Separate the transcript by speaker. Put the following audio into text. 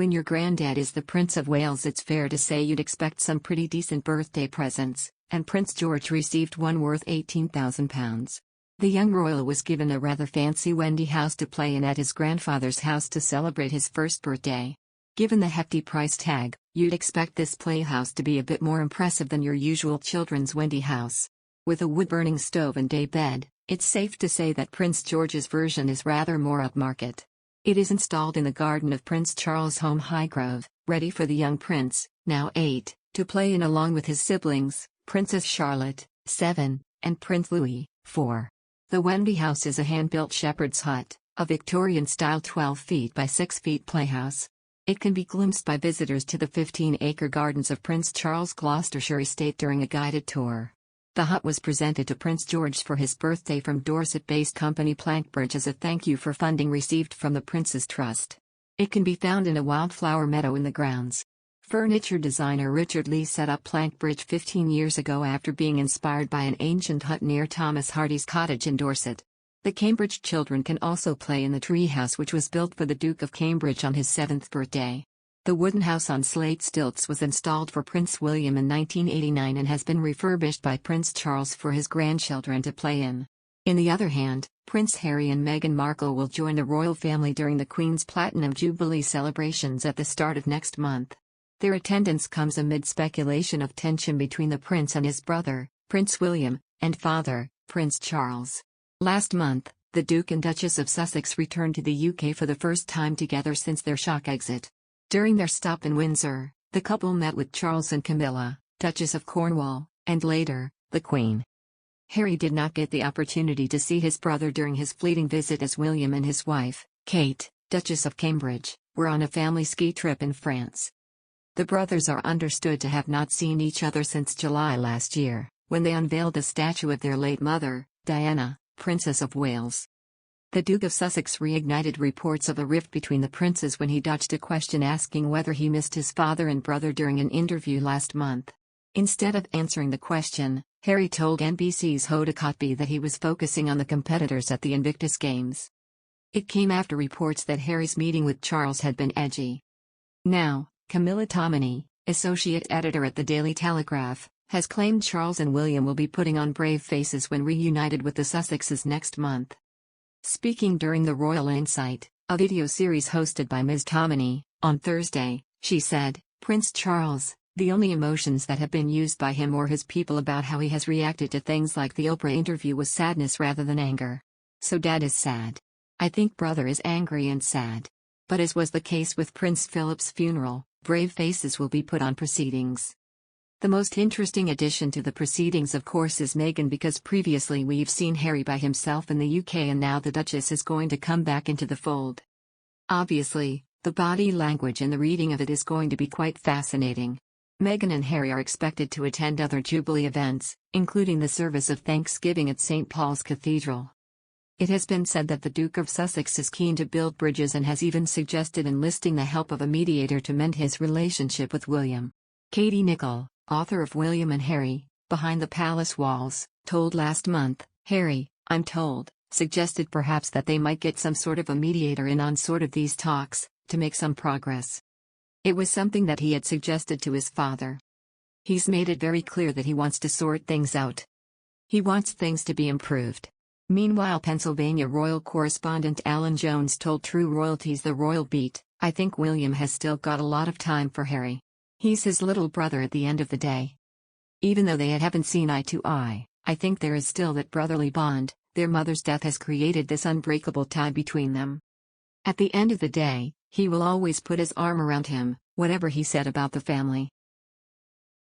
Speaker 1: When your granddad is the Prince of Wales, it's fair to say you'd expect some pretty decent birthday presents, and Prince George received one worth £18,000. The young royal was given a rather fancy Wendy house to play in at his grandfather's house to celebrate his first birthday. Given the hefty price tag, you'd expect this playhouse to be a bit more impressive than your usual children's Wendy house. With a wood-burning stove and day bed, it's safe to say that Prince George's version is rather more upmarket. It is installed in the garden of Prince Charles' home Highgrove, ready for the young prince, now 8, to play in along with his siblings, Princess Charlotte, 7, and Prince Louis, 4. The Wendy house is a hand-built shepherd's hut, a Victorian-style 12 feet by 6 feet playhouse. It can be glimpsed by visitors to the 15-acre gardens of Prince Charles' Gloucestershire estate during a guided tour. The hut was presented to Prince George for his birthday from Dorset-based company Plankbridge as a thank you for funding received from the Prince's Trust. It can be found in a wildflower meadow in the grounds. Furniture designer Richard Lee set up Plankbridge 15 years ago after being inspired by an ancient hut near Thomas Hardy's cottage in Dorset. The Cambridge children can also play in the treehouse, which was built for the Duke of Cambridge on his 7th birthday. The wooden house on slate stilts was installed for Prince William in 1989 and has been refurbished by Prince Charles for his grandchildren to play in. On the other hand, Prince Harry and Meghan Markle will join the royal family during the Queen's Platinum Jubilee celebrations at the start of next month. Their attendance comes amid speculation of tension between the prince and his brother, Prince William, and father, Prince Charles. Last month, the Duke and Duchess of Sussex returned to the UK for the first time together since their shock exit. During their stop in Windsor, the couple met with Charles and Camilla, Duchess of Cornwall, and later, the Queen. Harry did not get the opportunity to see his brother during his fleeting visit as William and his wife, Kate, Duchess of Cambridge, were on a family ski trip in France. The brothers are understood to have not seen each other since July last year, when they unveiled the statue of their late mother, Diana, Princess of Wales. The Duke of Sussex reignited reports of a rift between the princes when he dodged a question asking whether he missed his father and brother during an interview last month. Instead of answering the question, Harry told NBC's Hoda Kotb that he was focusing on the competitors at the Invictus Games. It came after reports that Harry's meeting with Charles had been edgy. Now, Camilla Tominey, associate editor at the Daily Telegraph, has claimed Charles and William will be putting on brave faces when reunited with the Sussexes next month. Speaking during the Royal Insight, a video series hosted by Ms. Tominey, on Thursday, she said, "Prince Charles, the only emotions that have been used by him or his people about how he has reacted to things like the Oprah interview was sadness rather than anger. So Dad is sad. I think brother is angry and sad. But as was the case with Prince Philip's funeral, brave faces will be put on proceedings." The most interesting addition to the proceedings of course is Meghan, because previously we've seen Harry by himself in the UK and now the Duchess is going to come back into the fold. Obviously, the body language and the reading of it is going to be quite fascinating. Meghan and Harry are expected to attend other Jubilee events, including the service of Thanksgiving at St. Paul's Cathedral. It has been said that the Duke of Sussex is keen to build bridges and has even suggested enlisting the help of a mediator to mend his relationship with William. Katie Nicholl, author of William and Harry, Behind the Palace Walls, told last month, Harry, I'm told, suggested perhaps that they might get some sort of a mediator in on sort of these talks, to make some progress. It was something that he had suggested to his father. He's made it very clear that he wants to sort things out. He wants things to be improved. Meanwhile, Pennsylvania royal correspondent Alan Jones told True Royalty's The Royal Beat, I think William has still got a lot of time for Harry. He's his little brother at the end of the day. Even though they haven't seen eye to eye, I think there is still that brotherly bond. Their mother's death has created this unbreakable tie between them. At the end of the day, he will always put his arm around him, whatever he said about the family.